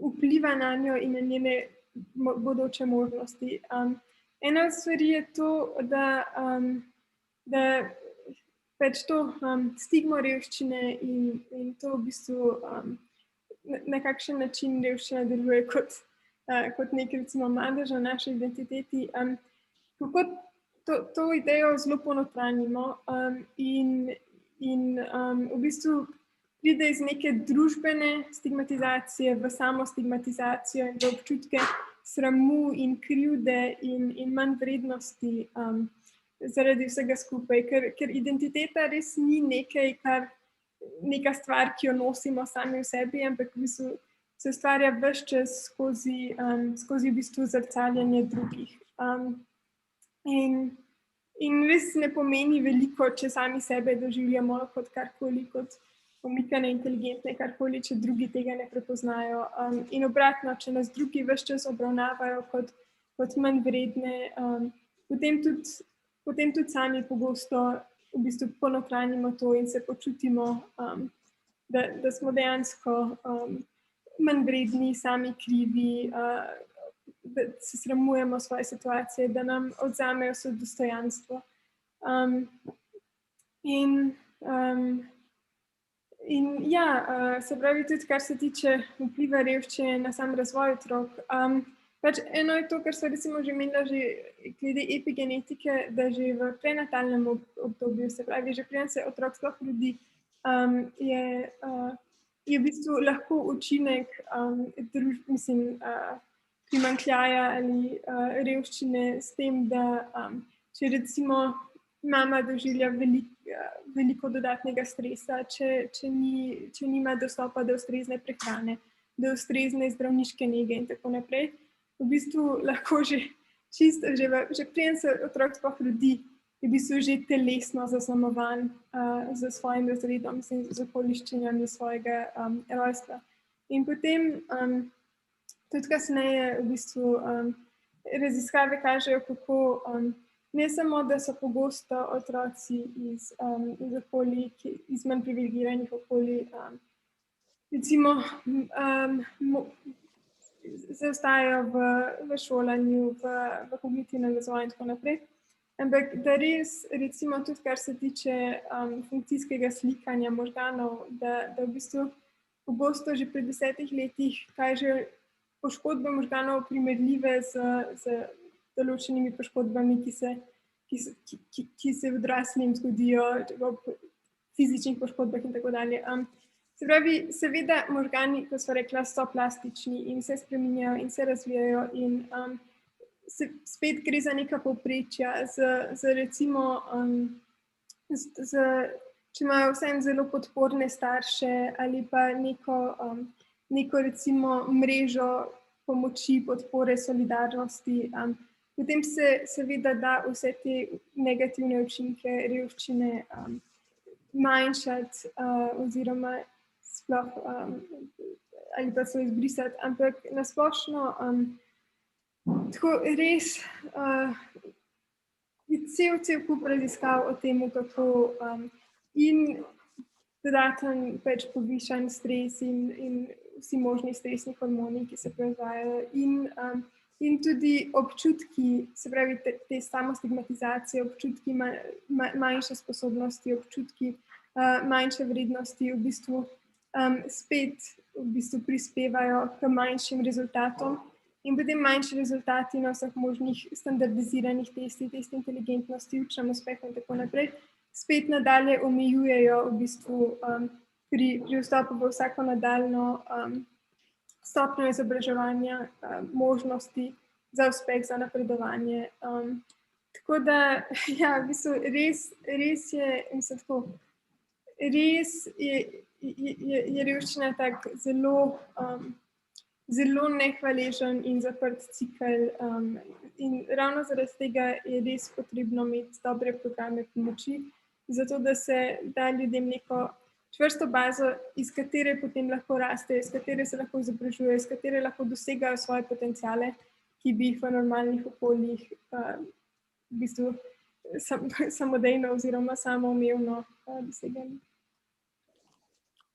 vpliva na njo in na njene bodoče možnosti. Ena od stvari je to, da pač to stigmo revščine in to v bistvu na kakšen način revščina deluje kot nek recimo madež v naši identiteti, kako to idejo zelo ponotranjimo in v bistvu pride iz neke družbene stigmatizacije v samo stigmatizacijo in v občutke sramu in krivde in manj vrednosti zaradi vsega skupaj, ker identiteta res ni neka stvar, ki jo nosimo sami v sebi, ampak v bistvu se ustvarja ves čas skozi v bistvu zrcaljenje drugih. In res ne pomeni veliko, če sami sebe doživljamo kot karkoli, kot omikane, inteligentne, karkoli, če drugi tega ne prepoznajo. In obratno, če nas drugi ves čas obravnavajo kot manj vredne, potem tudi sami pogosto v bistvu ponotranjimo to in se počutimo, da smo dejansko manj vredni, sami krivi, da se sramujemo svoje situacije, da nam odvzamejo vse dostojanstvo. In ja, se pravi tudi, kar se tiče vpliva revščine na sam razvoj otrok. Pač eno je to, kar so recimo že imela že glede epigenetike, da že v prenatalnem obdobju, se pravi, že preden se otrok sploh rodi, je v bistvu lahko učinek primanjkljaja ali revščine s tem, da če recimo mama doživlja veliko dodatnega stresa, če nima dostopa do ustrezne prehrane, do ustrezne zdravniške nege in tako naprej, v bistvu lahko že preden se otrok sploh rodi, je v bistvu že telesno zaznamovan z svojim razredom in z okoliščinami svojega rojstva. In potem tudi kasneje v bistvu raziskave kažejo, kako ne samo, da so pogosto otroci iz okolij, iz manj privilegiranih okolij, recimo zaostajajo v šolanju, v kognitivnem razvoju in tako naprej. Ampak da res, recimo tudi kar se tiče funkcijskega slikanja možganov, da v bistvu pogosto že pri 10 letih kažejo poškodbe možganov primerljive z določenimi poškodbami, ki se v odraslim zgodijo, ob fizičnih poškodbah in tako dalje. Se pravi, seveda možgani, kot sva rekla, so plastični in se spreminjajo in se razvijajo in spet gre za neka povprečja z recimo, če imajo vsem zelo podporne starše ali pa neko recimo mrežo pomoči, podpore, solidarnosti, potem se seveda da vse te negativne učinke revščine manjšati oziroma sploh ali pa so izbrisati, ampak na splošno tako res je cel kup raziskav o tem, kako in dodaten pač povišan stres in vsi možni stresni hormoni, ki se proizvajajo in tudi občutki, se pravi te samostigmatizacije, občutki manjše sposobnosti, občutki manjše vrednosti v bistvu spet v bistvu prispevajo k manjšim rezultatom in potem manjši rezultati na vseh možnih standardiziranih testih, testi inteligentnosti, učnem uspehu in tako naprej, spet nadalje omejujejo v bistvu pri vstopu v vsako nadaljno stopnjo izobraževanja, možnosti za uspeh, za napredovanje. Tako da, ja, v bistvu res je, mislim tako, res je revščina tak zelo nehvaležen in zaprt cikel. In ravno zaradi tega je res potrebno imeti dobre programe pomoči, zato da se da ljudem neko čvrsto bazo, iz katere potem lahko rastejo, iz katere se lahko izobražujejo, iz katere lahko dosegajo svoje potenciale, ki bi jih v normalnih okoljih v bistvu samodejno oziroma samoumevno dosegali.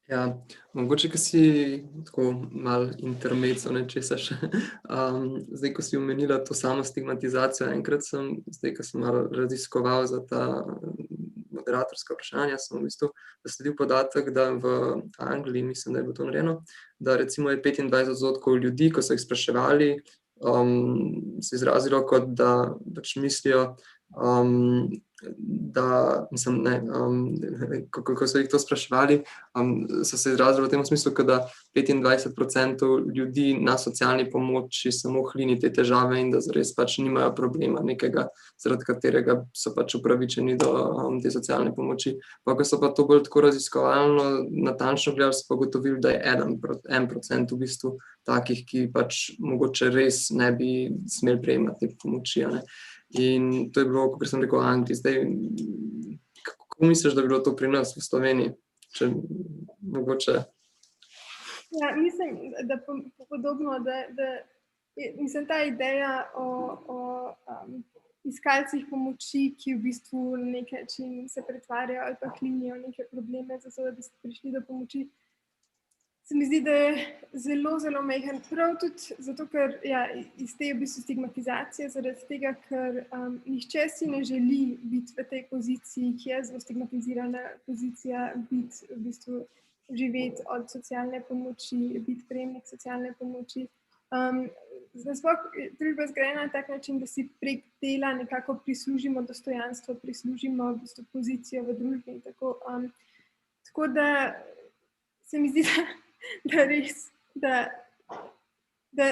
Ja, mogoče, ko si tako malo intermezzo nečesa še, zdaj, ko si omenila to samo stigmatizacijo, enkrat zdaj, ko sem malo raziskoval za ta moderatorska vprašanja, sem v bistvu zasledil podatek, da v Angliji, mislim, da je bilo to narejeno, da recimo je 25% ljudi, ko so jih spraševali, se izrazilo kot da pač mislijo, da, mislim, ne, ko so jih to spraševali, so se izrazili v tem smislu, da 25% ljudi na socialni pomoči samo hlini te težave in da zares pač nimajo problema nekega, zaradi katerega so pač upravičeni do te socialne pomoči. Pa ko so pa to bolj tako raziskovalno, natančno gledali, so pa ugotovili, da je 1% v bistvu takih, ki pač mogoče res ne bi smeli prejemati te pomoči, a ne. In to je bilo, kot sem rekel, v Angliji. Zdaj, kako misliš, da bi bilo to pri nas v Sloveniji? Če mogoče... Ja, mislim, da podobno, mislim, ta ideja o iskalcih pomoči, ki v bistvu na nek način se pretvarjajo ali pa hlinijo neke probleme, zato da bi prišli do pomoči, se mi zdi, da je zelo, zelo majhen. Prav tudi zato, ker iz te v bistvu stigmatizacije, zaradi tega, ker nihče si ne želi biti v tej poziciji, ki je zelo stigmatizirana pozicija, biti v bistvu živeti od socialne pomoči, biti prejemnik socialne pomoči. Sploh družba zgrajena na tak način, da si prek dela nekako prislužimo dostojanstvo, prislužimo v bistvu pozicijo v družbi in tako. Tako da se mi zdi, da res, da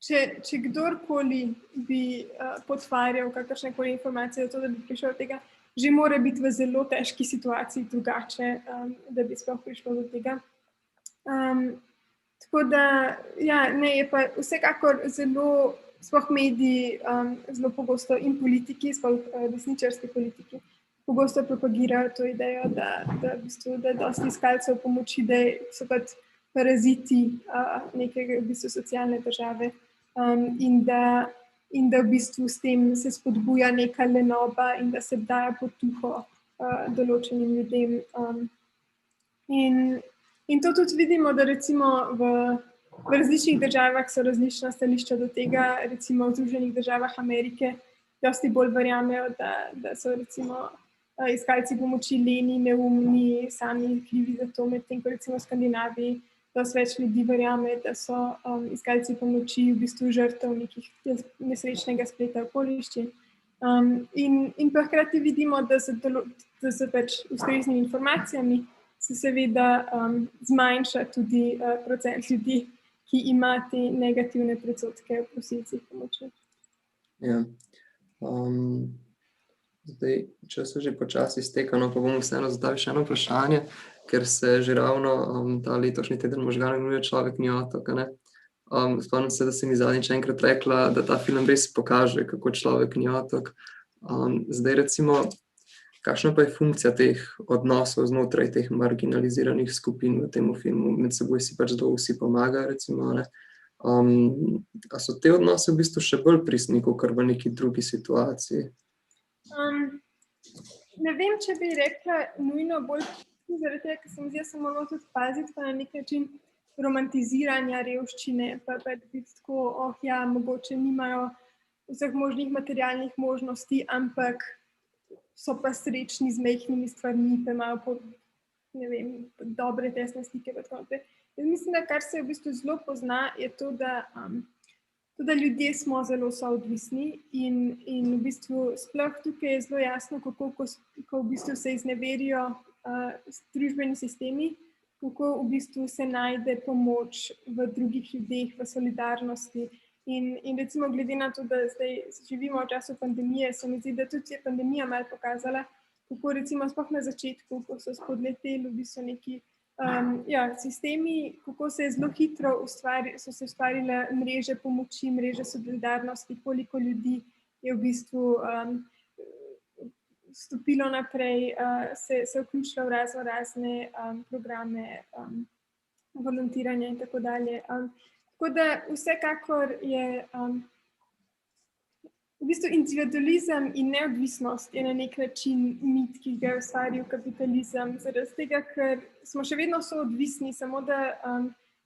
če kdorkoli bi potvarjal kakršnekoli informacije za to, da bi prišel do tega, že mora biti v zelo težki situaciji drugače, da bi sploh prišlo do tega. Tako da, ne, je pa vsekakor zelo, sploh mediji, zelo pogosto in politiki, sploh desničarski politiki, pogosto propagirajo to idejo, da v bistvu, da je dosti iskalcev pomoči, da so pač paraziti neke v bistvu socialne države, in da v bistvu s tem se spodbuja neka lenoba in da se daje potuho določenim ljudem. In to tudi vidimo, da recimo v različnih državah so različna stališča do tega, recimo v Združenih državah Amerike dosti bolj verjamejo, da so recimo iskalci pomoči leni, neumni, sami krivi za to, medtem ko recimo v Skandinaviji dosti več ljudi verjame, da so iskalci pomoči v bistvu žrtev nekih nesrečnega spleta okoliščin. In pa hkrati vidimo, da se pač ustreznimi informacijami se seveda zmanjša tudi procent ljudi, ki ima te negativne predsodke o prosilcih pomoči. Ja. Zdaj, čas se že počasi izteka, no, pa bomo vseeno zastavili še eno vprašanje, ker se že ravno ta letošnji teden možganov imenuje Človek ni otok, a ne. Spomnim se, da si mi zadnjič enkrat rekla, da ta film res pokaže, kako človek ni otok. Zdaj recimo, kakšna pa je funkcija teh odnosov znotraj teh marginaliziranih skupin v tem filmu? Med seboj si pač zelo vsi pomagajo, recimo, ne. A so te odnose v bistvu še bolj pristni, kakor v neki drugi situaciji? Ne vem, če bi rekla nujno bolj, zaradi tega, ker se mi zdi, da se moramo tudi paziti pa na nek način romantiziranja revščine, pa biti tako, mogoče nimajo vseh možnih materialnih možnosti, ampak so pa srečni z majhnimi stvarmi, pa imajo ne vem, dobre tesne stike pa tako naprej. Jaz mislim, da kar se v bistvu zelo pozna, je to, da ljudje smo zelo soodvisni in v bistvu sploh tukaj je zelo jasno, kako v bistvu se izneverijo družbeni sistemi, kako v bistvu se najde pomoč v drugih ljudeh, v solidarnosti. In recimo glede na to, da zdaj živimo v času pandemije, se mi zdi, da tudi je pandemija malo pokazala, kako recimo sploh na začetku, ko so spodleteli v bistvu neki sistemi, kako se je zelo hitro so se ustvarile mreže pomoči, mreže solidarnosti, koliko ljudi je v bistvu stopilo naprej, se vključilo v razne programe volontiranja in tako dalje. Tako da vsekakor je v bistvu individualizem in neodvisnost je na nek način mit, ki ga je ustvaril kapitalizem, zaradi tega, ker smo še vedno soodvisni, samo da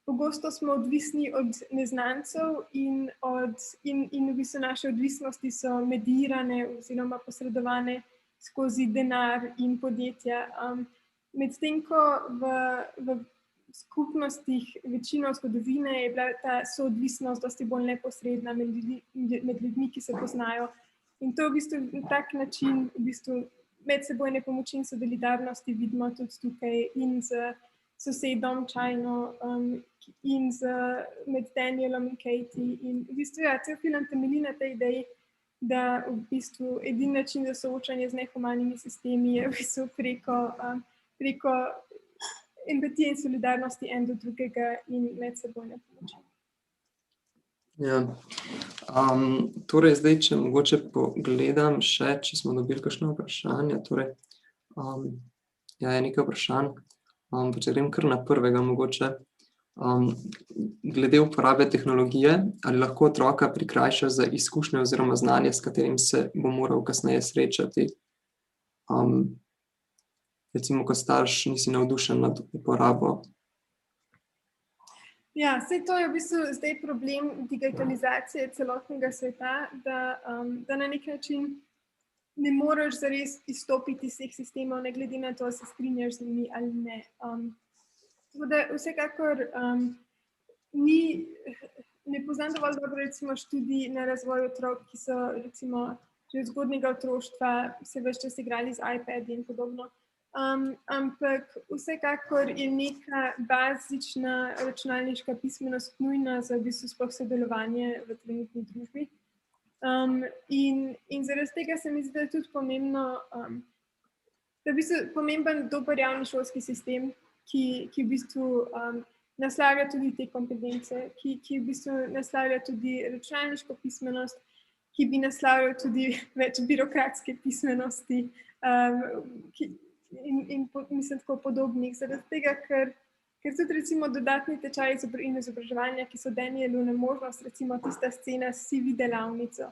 pogosto smo odvisni od neznancev in v bistvu naše odvisnosti so mediirane oziroma posredovane skozi denar in podjetja. Medtem ko v skupnostih večino zgodovine je bila ta soodvisnost dosti bolj neposredna med ljudmi, ki se poznajo. In to v bistvu na tak način v bistvu medsebojne pomoči in solidarnosti vidimo tudi tukaj in z sosedom Chino in med Danielom in Katie. In v bistvu cel film temelji na tej ideji, da v bistvu edini način za soočanje z nehumanimi sistemi je v bistvu preko empatije in solidarnosti en do drugega in medsebojne pomoči. Ja. Torej zdaj, če mogoče pogledam še, če smo dobili kakšno vprašanje, torej je nekaj vprašanj, pa če grem kar na prvega mogoče. Glede uporabe tehnologije, ali lahko otroka prikrajša za izkušnje oziroma znanje, s katerim se bo moral kasneje srečati? Recimo, ko starš nisi navdušen nad uporabo. Ja, saj to je v bistvu zdaj problem digitalizacije celotnega sveta, da na nek način ne moreš zares izstopiti iz teh sistemov, ne glede na to, se strinjaš z njimi ali ne. Tako da vsekakor ne poznam dovolj dobro recimo študij na razvoj otrok, ki so recimo že od zgodnjega otroštva se ves čas igrali z iPadi in podobno. Ampak vsekakor je neka bazična računalniška pismenost nujna za v bistvu sploh sodelovanje v trenutni družbi. In zaradi tega se mi zdi, da je tudi pomembno, da je v bistvu pomemben dober javni šolski sistem, ki v bistvu naslavlja tudi te kompetence, ki v bistvu naslavlja tudi računalniško pismenost, ki bi naslavljal tudi več birokratske pismenosti, in mislim tako podobnih, zaradi tega, ker tudi recimo dodatni tečaji in izobraževanja, ki so Danielu na možnost, recimo tista scena s CV delavnico.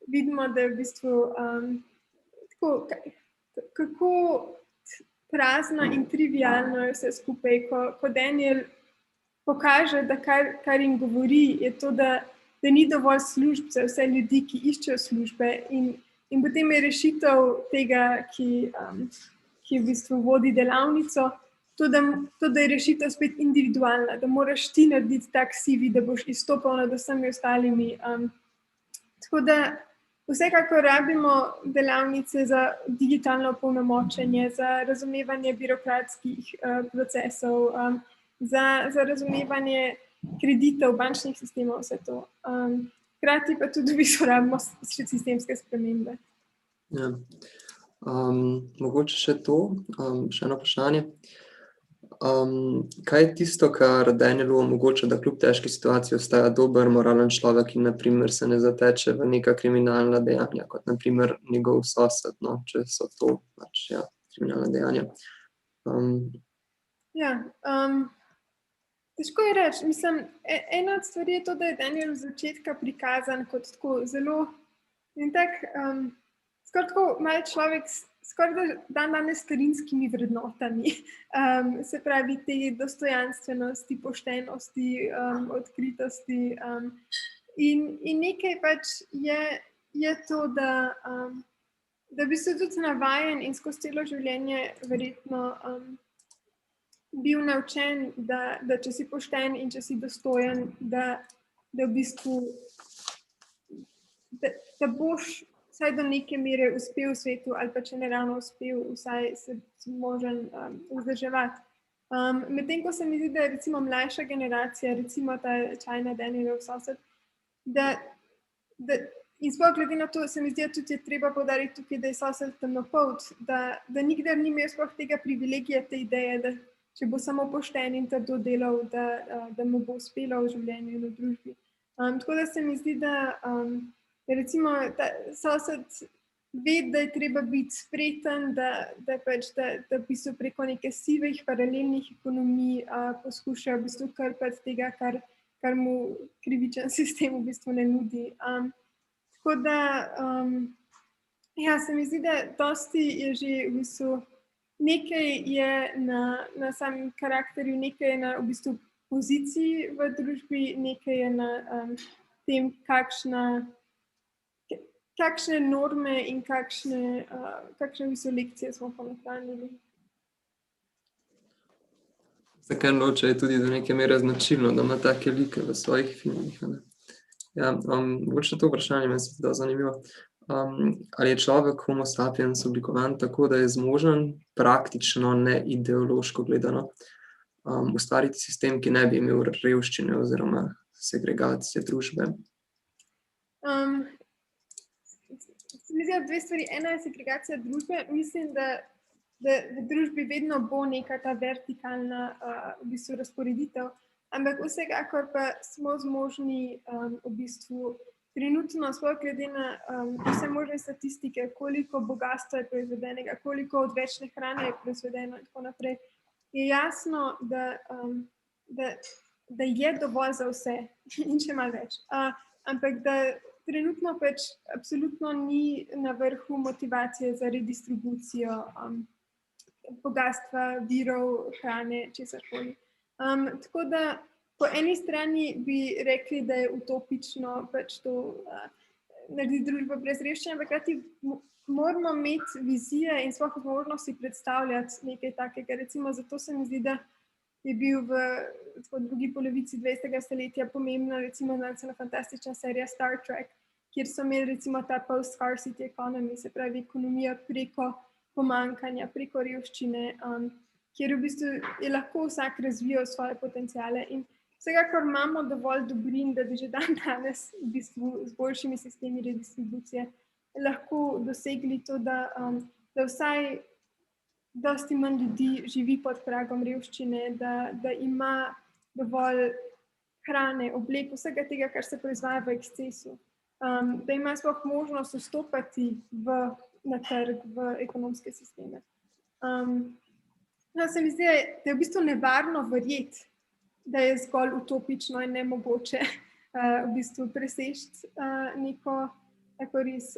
Vidimo, da je v bistvu kako prazno in trivialno je vse skupaj, ko Daniel pokaže, da kar jim govori, je to, da ni dovolj služb za vse ljudi, ki iščejo službe in potem je rešitev tega, ki v bistvu vodi delavnico, to, da je rešitev spet individualna, da moraš ti narediti tak CV, da boš izstopal nad vsemi ostalimi. Tako da vsekakor rabimo delavnice za digitalno opolnomočenje, za razumevanje birokratskih procesov, za razumevanje kreditov, bančnih sistemov, vse to. Hkrati pa tudi v bistvu rabimo sistemske spremembe. Ja. Mogoče še to, še eno vprašanje. Kaj je tisto, kar Danielu omogoča, da kljub težki situaciji ostaja dober, moralen človek in na primer se ne zateče v neka kriminalna dejanja, kot na primer njegov sosed, no, če so to pač, ja, kriminalna dejanja. Težko je reči. Mislim, ena od stvari je to, da je Daniel od začetka prikazan kot tako zelo in tak skoraj tako malo človek skoraj danes starinskimi vrednotami. Se pravi, te dostojanstvenosti, poštenosti, odkritosti. In nekaj pač je to, da bi se tudi navajen in skozi celo življenje verjetno bil naučen, da če si pošten in če si dostojen, da v bistvu da boš vsaj do neke mere uspel v svetu ali pa če ne ravno uspel, vsaj se možen vzdrževati. Medtem ko se mi zdi, da je recimo mlajša generacija, recimo ta China Danielov sosed, da In sploh glede na to, se mi zdi, da tudi je treba poudariti tukaj, da je sosed temnopolt, da nikdar ni imel sploh tega privilegija, te ideje, da če bo samo pošten in trdo delal, da mu bo uspelo v življenju in v družbi. Tako da se mi zdi, da recimo ta sosed ve, da je treba biti spreten, da v bistvu preko neke sivih paralelnih ekonomij poskuša v bistvu krpati tega, kar mu krivičen sistem v bistvu ne nudi. Tako da, ja, se mi zdi, da dosti je že v bistvu, nekaj je na samem karakterju, nekaj je na v bistvu poziciji v družbi, nekaj je na tem, kakšne norme in kakšne v bistvu lekcije smo pa nahranili. Za Ken Loacha je tudi do neke mere značilno, da ima take like v svojih filmih. Ja, mogoče to vprašanje me se zdi zanimivo. Ali je človek homo sapiens oblikovan tako, da je zmožen praktično, ne ideološko gledano, ustvariti sistem, ki ne bi imel revščine oziroma segregacije družbe? Mislim, dve stvari. Ena je segregacija družbe. Mislim, da v družbi vedno bo neka ta vertikalna v bistvu razporeditev, ampak vsekakor pa smo zmožni v bistvu trenutno, sploh glede na vse možne statistike, koliko bogastva je proizvedenega, koliko odvečne hrane je proizvedeno in tako naprej, je jasno, da je dovolj za vse in še malo več. Ampak da trenutno pač absolutno ni na vrhu motivacije za redistribucijo bogastva, virov, hrane, česarkoli. Tako da po eni strani bi rekli, da je utopično pač to narediti družbo brez revščine, ampak hkrati moramo imeti vizije in sploh možnosti predstavljati nekaj takega. Recimo zato se mi zdi, da je bil v drugi polovici 20. stoletja pomembna recimo znanstvena fantastična serija Star Trek, kjer so imeli recimo ta post-scarcity economy, se pravi ekonomija preko pomankanja, preko revščine, kjer v bistvu je lahko vsak razvijal svoje potenciale. In vsekakor imamo dovolj dobrin, da bi že danes v bistvu z boljšimi sistemi redistribucije lahko dosegli to, da vsaj dosti manj ljudi živi pod pragom revščine, da ima dovolj hrane, oblek, vsega tega, kar se proizvaja v ekscesu, da ima sploh možnost vstopati na trg, v ekonomske sisteme. Se mi zdi, da je v bistvu nevarno verjeti, da je zgolj utopično in nemogoče v bistvu preseči neko tako res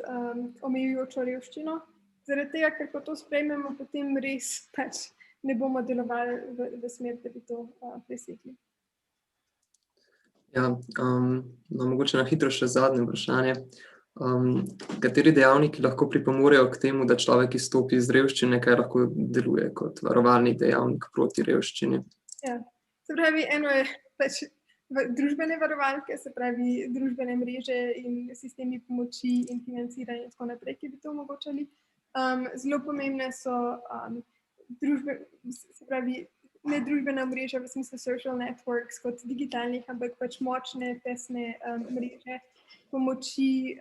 omejujočo revščino. Zaradi tega, ker ko to sprejmemo, potem res pač ne bomo delovali v smer, da bi to presegli. Ja, mogoče na hitro še zadnje vprašanje. Kateri dejavniki lahko pripomorejo k temu, da človek izstopi iz revščine, kaj lahko deluje kot varovalni dejavnik proti revščini? Ja, se pravi, eno je pač družbene varovalke, se pravi družbene mreže in sistemi pomoči in financiranja in tako naprej, ki bi to omogočali. Zelo pomembne so se pravi, ne družbena mreža v smislu social networks kot digitalnih, ampak pač močne, tesne mreže pomoči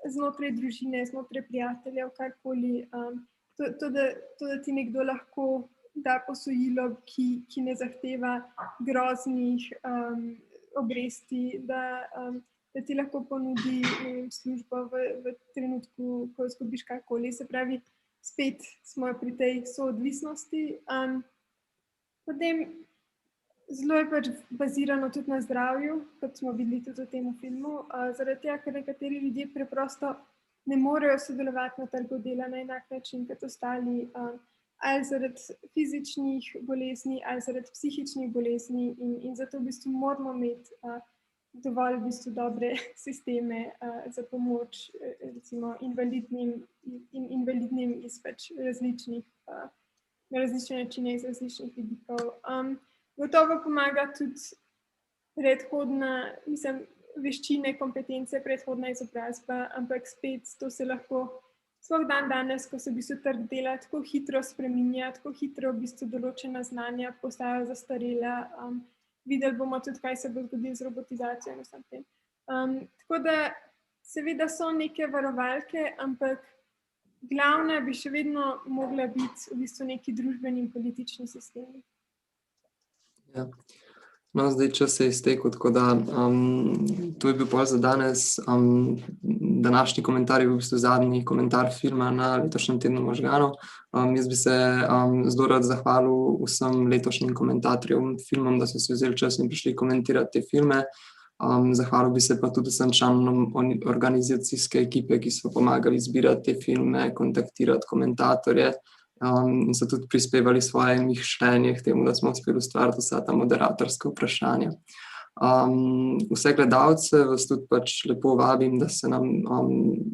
znotraj družine, znotraj prijateljev, karkoli. To, da ti nekdo lahko da posojilo, ki ne zahteva groznih obresti, da ti lahko ponudi službo v trenutku, ko izgubiš karkoli. Se pravi, spet smo pri tej soodvisnosti. Potem zelo je pač bazirano tudi na zdravju, kot smo videli tudi v tem filmu, zaradi tega, ker nekateri ljudje preprosto ne morejo sodelovati na trgu dela na enak način kot ostali, ali zaradi fizičnih bolezni, ali zaradi psihičnih bolezni in zato v bistvu moramo imeti dovolj v bistvu dobre sisteme za pomoč recimo invalidnim iz pač na različne načine, iz različnih vidikov. Gotovo pomaga tudi veščine, kompetence, predhodna izobrazba, ampak spet to se lahko sploh danes, ko se v bistvu trg dela tako hitro spreminja, tako hitro v bistvu določena znanja postajajo zastarela. Videli bomo tudi, kaj se bo zgodilo z robotizacijo in vsem tem. Tako da seveda so neke varovalke, ampak glavna bi še vedno mogla biti v bistvu neki družbeni in politični sistemi. Ja. No, zdaj čas se je iztekel, tako da to je bil pol za danes. Današnji komentar je v bistvu zadnji komentar filma na letošnjem tednu možganov. Jaz bi se zelo rad zahvalil vsem letošnjim komentatorjem filmom, da so si vzeli čas in prišli komentirati te filme. Zahvalil bi se pa tudi vsem članom organizacijske ekipe, ki so pomagali izbirati te filme, kontaktirati komentatorje. In so tudi prispevali svoje mišljenje k temu, da smo uspeli ustvariti vsa ta moderatorska vprašanja. Vse gledalce vas tudi pač lepo vabim, da se nam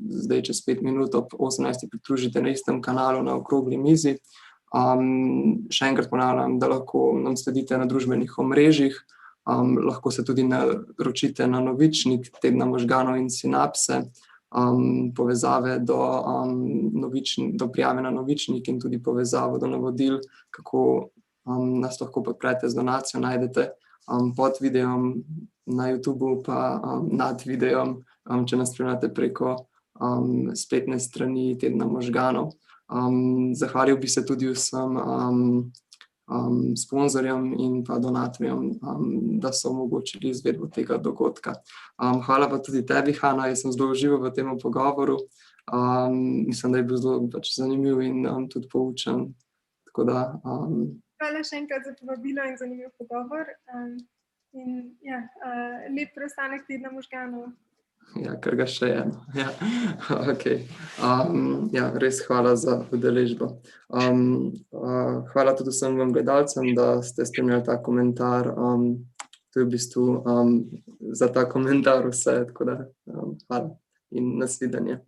zdaj čez 5 minut ob 18. pridružite na istem kanalu na okrogli mizi. Še enkrat ponavljam, da lahko nam sledite na družbenih omrežjih, lahko se tudi naročite na novičnik Tedna možganov in sinapse, povezave do prijave na novičnik in tudi povezavo do navodil, kako nas lahko podprete z donacijo, najdete pod videom na YouTubu pa nad videom, če nas spremljate preko spletne strani Tedna možganov. Zahvalil bi se tudi vsem sponzorjem in pa donatorjem, da so omogočili izvedbo tega dogodka. Hvala pa tudi tebi, Hana, jaz sem zelo užival v tem pogovoru. Mislim, da je bil zelo zanimiv in tudi poučen. Tako da, Hvala še enkrat za povabilo in zanimiv pogovor. In ja, lep preostanek Tedna možganov. ja, ker ga še je. Ja, okej. Ja, res hvala za udeležbo. Hvala tudi vsem vam gledalcem, da ste spremljali ta komentar. To je v bistvu za ta komentar vse, tako da hvala in nasvidenje.